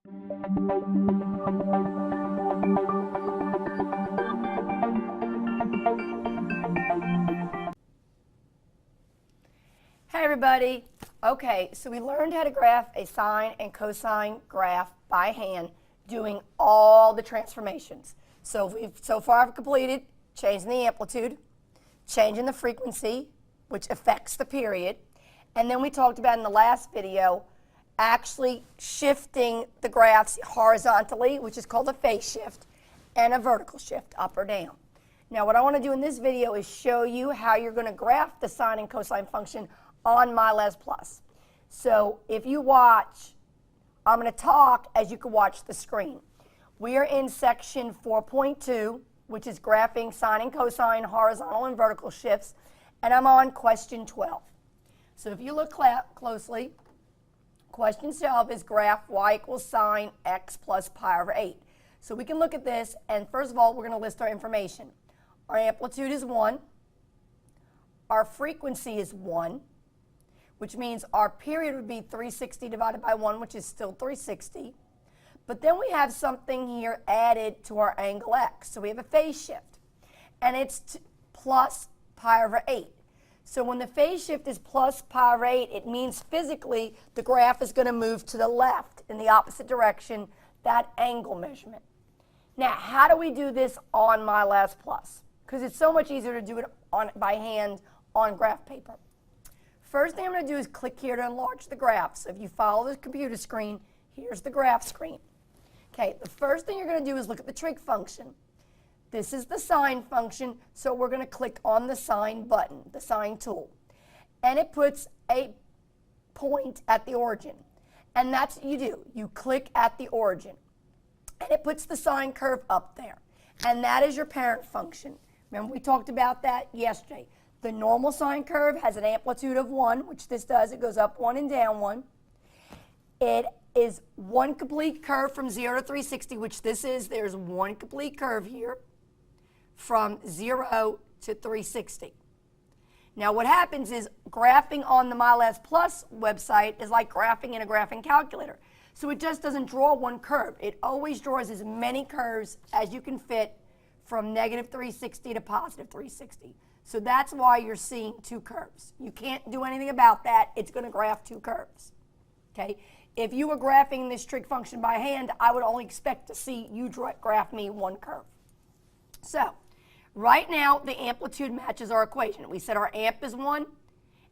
Hey everybody. Okay, so we learned how to graph a sine and cosine graph by hand doing all the transformations. So far I've completed changing the amplitude, changing the frequency, which affects the period, and then we talked about in the last video actually shifting the graphs horizontally, which is called a phase shift, and a vertical shift, up or down. Now what I want to do in this video is show you how you're going to graph the sine and cosine function on MyLab+. So if you watch, I'm going to talk as you can watch the screen. We are in section 4.2, which is graphing sine and cosine, horizontal and vertical shifts, and I'm on question 12. So if you look closely, question 12 is graph y equals sine x plus pi over 8. So we can look at this, and first of all, we're going to list our information. Our amplitude is 1. Our frequency is 1, which means our period would be 360 divided by 1, which is still 360. But then we have something here added to our angle x. So we have a phase shift, and it's plus pi over 8. So when the phase shift is plus pi over 8, it means physically the graph is going to move to the left in the opposite direction, that angle measurement. Now, how do we do this on MyLab+? Because it's so much easier to do it by hand on graph paper. First thing I'm going to do is click here to enlarge the graph. So if you follow the computer screen, here's the graph screen. Okay, the first thing you're going to do is look at the trig function. This is the sine function, so we're going to click on the sine button, the sine tool. And it puts a point at the origin. And that's what you do. You click at the origin. And it puts the sine curve up there. And that is your parent function. Remember we talked about that yesterday. The normal sine curve has an amplitude of 1, which this does. It goes up 1 and down 1. It is one complete curve from 0 to 360, which this is. There's one complete curve here from 0 to 360. Now what happens is graphing on the MyLab+ website is like graphing in a graphing calculator. So it just doesn't draw one curve. It always draws as many curves as you can fit from negative 360 to positive 360. So that's why you're seeing two curves. You can't do anything about that. It's going to graph two curves. Okay? If you were graphing this trig function by hand, I would only expect to see you graph me one curve. So right now, the amplitude matches our equation. We said our amp is 1,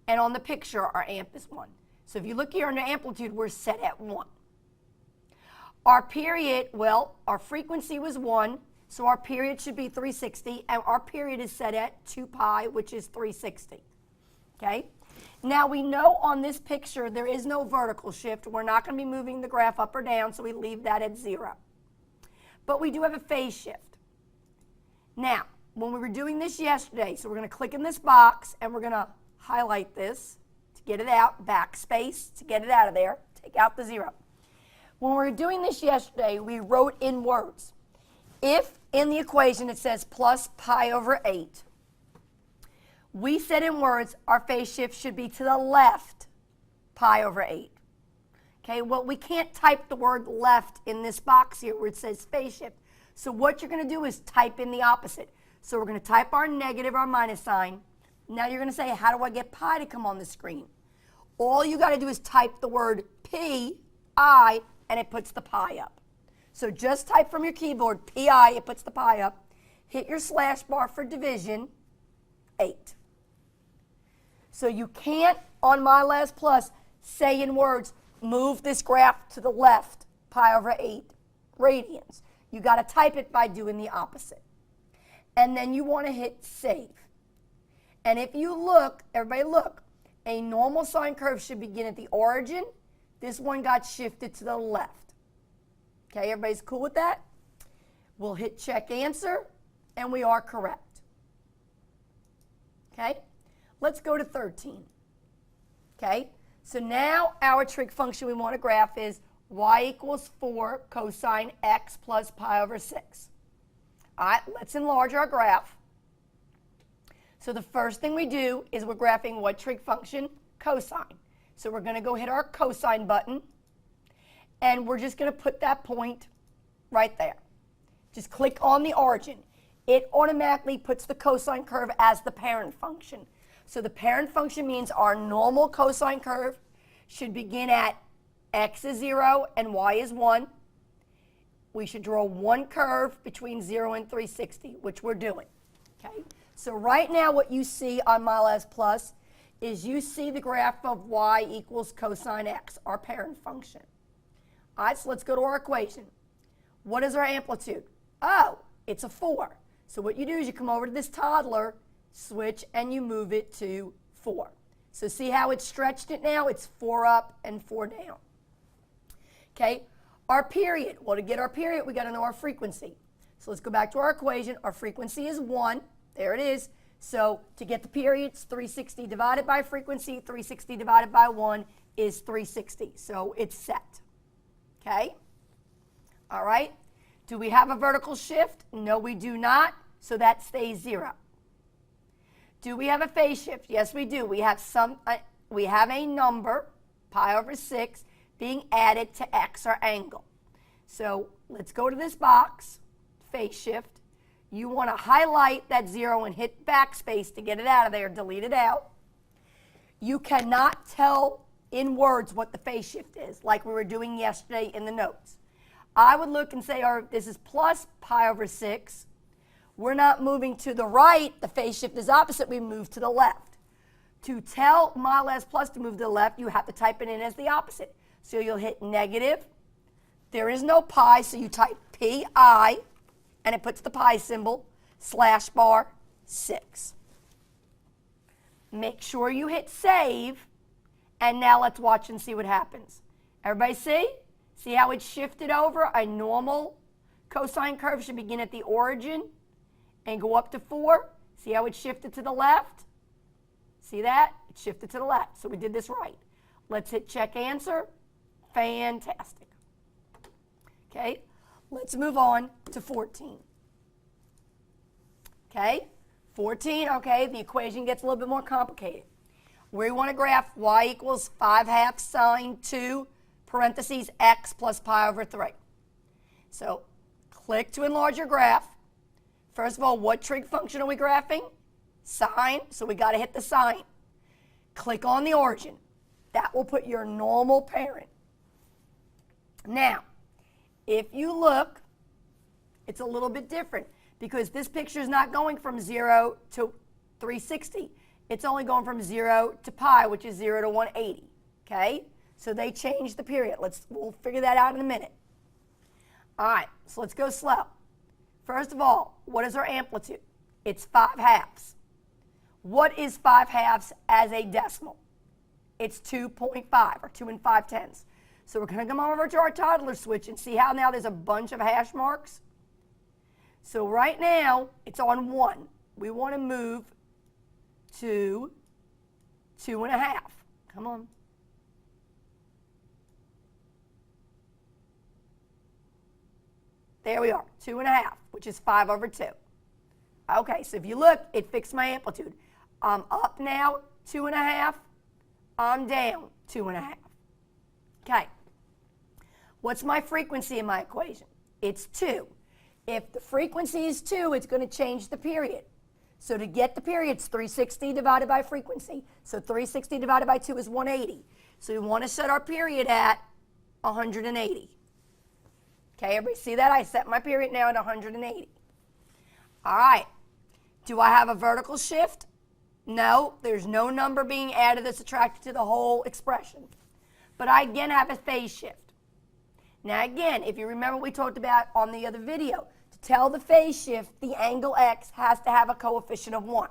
and on the picture, our amp is 1. So if you look here on the amplitude, we're set at 1. Our period, well, our frequency was 1, so our period should be 360, and our period is set at 2 pi, which is 360. Okay? Now we know on this picture there is no vertical shift. We're not going to be moving the graph up or down, so we leave that at 0. But we do have a phase shift. Now, when we were doing this yesterday, so we're going to click in this box, and we're going to highlight this to get it out, backspace to get it out of there, take out the 0. When we were doing this yesterday, we wrote in words. If in the equation it says plus pi over 8, we said in words our phase shift should be to the left pi over 8. Okay, well, we can't type the word left in this box here where it says phase shift. So what you're going to do is type in the opposite. So we're going to type our negative, our minus sign. Now you're going to say, how do I get pi to come on the screen? All you got to do is type the word P-I, and it puts the pi up. So just type from your keyboard Pi, it puts the pi up. Hit your slash bar for division, 8. So you can't, on MyLab+, say in words, move this graph to the left, pi over 8 radians. You got to type it by doing the opposite. And then you want to hit save. And if you look, everybody look, a normal sine curve should begin at the origin. This one got shifted to the left. Okay, everybody's cool with that? We'll hit check answer, and we are correct. Okay, let's go to 13. Okay, so now our trig function we want to graph is y equals 4 cosine x plus pi over 6. All right, let's enlarge our graph. So the first thing we do is we're graphing what trig function? Cosine. So we're going to go hit our cosine button. and we're just going to put that point right there. Just click on the origin. It automatically puts the cosine curve as the parent function. So the parent function means our normal cosine curve should begin at x is 0 and y is 1. We should draw one curve between 0 and 360, which we're doing. Okay? So right now what you see on MyLS Plus is you see the graph of y equals cosine x, our parent function. All right, so let's go to our equation. What is our amplitude? Oh, it's a 4. So what you do is you come over to this toddler, switch, and you move it to 4. So see how it's stretched it now? It's 4 up and 4 down. Okay, our period. Well, to get our period, we got to know our frequency. So let's go back to our equation. Our frequency is 1. There it is. So to get the period, it's 360 divided by frequency. 360 divided by 1 is 360. So it's set. Okay? All right. Do we have a vertical shift? No, we do not. So that stays 0. Do we have a phase shift? Yes, we do. We have a number, pi over 6, being added to x, our angle. So let's go to this box, phase shift. You want to highlight that 0 and hit backspace to get it out of there, delete it out. You cannot tell in words what the phase shift is, like we were doing yesterday in the notes. I would look and say, this is plus pi over 6. We're not moving to the right. The phase shift is opposite. We move to the left. To tell MyLS Plus to move to the left, you have to type it in as the opposite. So you'll hit negative. There is no pi, so you type pi, and it puts the pi symbol, /bar 6. Make sure you hit save, and now let's watch and see what happens. Everybody see? See how it shifted over? A normal cosine curve should begin at the origin and go up to 4. See how it shifted to the left? See that? It shifted to the left. So we did this right. Let's hit check answer. Fantastic. Okay, let's move on to 14. Okay, 14, okay, the equation gets a little bit more complicated. We want to graph y equals 5/2 sine 2 parentheses x plus pi over 3. So click to enlarge your graph. First of all, what trig function are we graphing? Sine, so we got to hit the sine. Click on the origin. That will put your normal parent. Now, if you look, it's a little bit different because this picture is not going from 0 to 360. It's only going from 0 to pi, which is 0 to 180. Okay? So they changed the period. We'll figure that out in a minute. All right, so let's go slow. First of all, what is our amplitude? It's 5/2. What is 5/2 as a decimal? It's 2.5 or 2 5/10. So we're going to come over to our toddler switch and see how now there's a bunch of hash marks. So right now, it's on 1. We want to move to 2.5. Come on. There we are, 2.5, which is 5 over 2. Okay, so if you look, it fixed my amplitude. I'm up now, 2.5. I'm down, 2.5. Okay. What's my frequency in my equation? It's 2. If the frequency is 2, it's going to change the period. So to get the period, it's 360 divided by frequency. So 360 divided by 2 is 180. So we want to set our period at 180. Okay, everybody see that? I set my period now at 180. All right. Do I have a vertical shift? No, there's no number being added that's attracted to the whole expression. But I again have a phase shift. Now again, if you remember what we talked about on the other video, to tell the phase shift, the angle x has to have a coefficient of 1,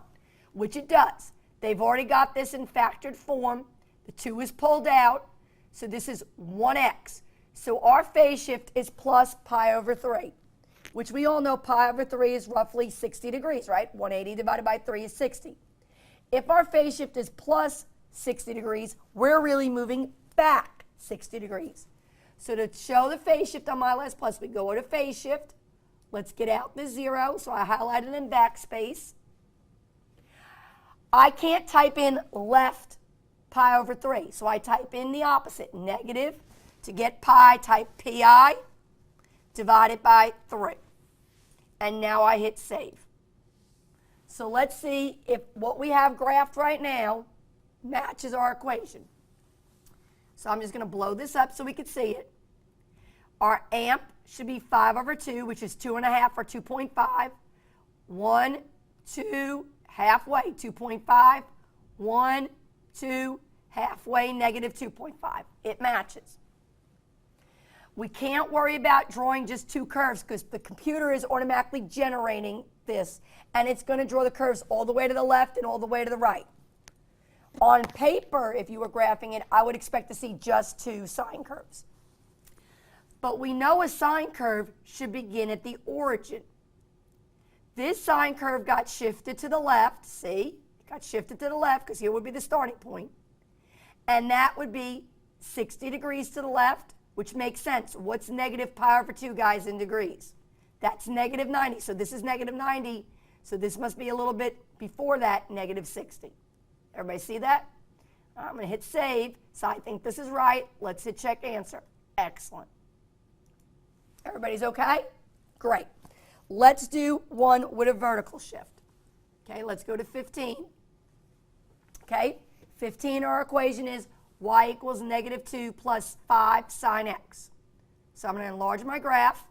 which it does. They've already got this in factored form. The 2 is pulled out, so this is 1x. So our phase shift is plus pi over 3, which we all know pi over 3 is roughly 60 degrees, right? 180 divided by 3 is 60. If our phase shift is plus 60 degrees, we're really moving back 60 degrees. So to show the phase shift on MyLS Plus, we go to phase shift. Let's get out the 0, so I highlighted in backspace. I can't type in left pi over 3, so I type in the opposite, negative To get pi, type pi divided by 3. And now I hit save. So let's see if what we have graphed right now matches our equation. So I'm just going to blow this up so we can see it. Our amp should be 5 over 2, which is 2.5 or 2.5. 1, 2, halfway, 2.5. 1, 2, halfway, negative 2.5. It matches. We can't worry about drawing just 2 curves because the computer is automatically generating this, and it's going to draw the curves all the way to the left and all the way to the right. On paper, if you were graphing it, I would expect to see just 2 sine curves. But we know a sine curve should begin at the origin. This sine curve got shifted to the left, see? It got shifted to the left because here would be the starting point. And that would be 60 degrees to the left, which makes sense. What's negative pi over 2, guys, in degrees? That's negative 90. So this is negative 90. So this must be a little bit before that, negative 60. Everybody see that? I'm going to hit save. So I think this is right. Let's hit check answer. Excellent. Everybody's okay? Great. Let's do one with a vertical shift. Okay, let's go to 15. Okay, 15, our equation is y equals negative 2 plus 5 sine x. So I'm going to enlarge my graph.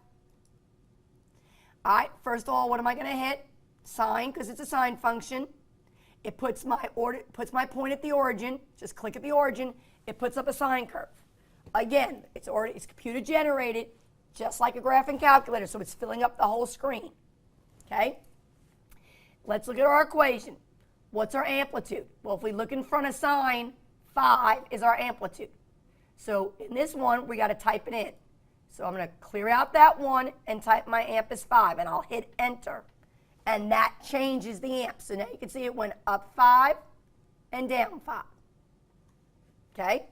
All right, first of all, what am I going to hit? Sine, because it's a sine function. It puts my point at the origin. Just click at the origin. It puts up a sine curve. Again, it's computer generated, just like a graphing calculator, so it's filling up the whole screen. Okay? Let's look at our equation. What's our amplitude? Well, if we look in front of sine, 5 is our amplitude. So in this one, we got to type it in. So I'm going to clear out that 1 and type my amp as 5, and I'll hit enter. And that changes the amp. So now you can see it went up 5 and down 5. Okay?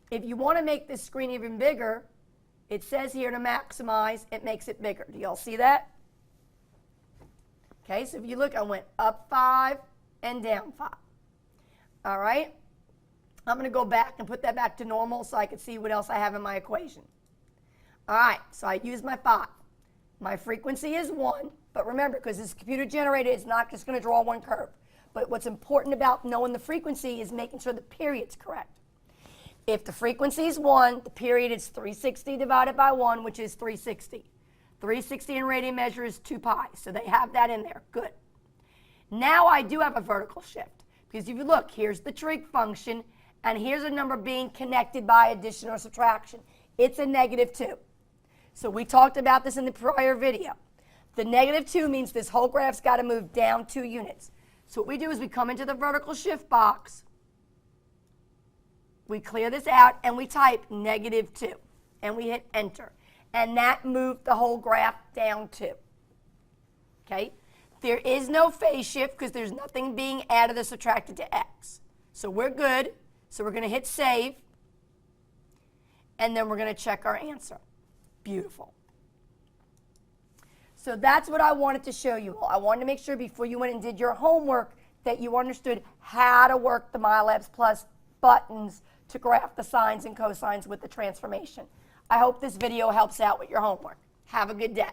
If you want to make this screen even bigger, it says here to maximize, it makes it bigger. Do y'all see that? Okay, so if you look, I went up 5 and down 5. All right? I'm going to go back and put that back to normal so I can see what else I have in my equation. All right, so I use my 5. My frequency is 1, but remember, because this computer generated, it's not just going to draw one curve. But what's important about knowing the frequency is making sure the period's correct. If the frequency is 1, the period is 360 divided by 1, which is 360. 360 in radian measure is 2 pi, so they have that in there. Good. Now I do have a vertical shift, because if you look, here's the trig function, and here's a number being connected by addition or subtraction. It's a negative 2. So we talked about this in the prior video. The negative 2 means this whole graph's got to move down 2 units. So what we do is we come into the vertical shift box, we clear this out, and we type negative 2, and we hit enter. And that moved the whole graph down 2. Okay? There is no phase shift because there's nothing being added or subtracted to x. So we're good. So we're going to hit save, and then we're going to check our answer. Beautiful. So that's what I wanted to show you all. I wanted to make sure before you went and did your homework that you understood how to work the MyLabs Plus buttons to graph the sines and cosines with the transformation. I hope this video helps out with your homework. Have a good day.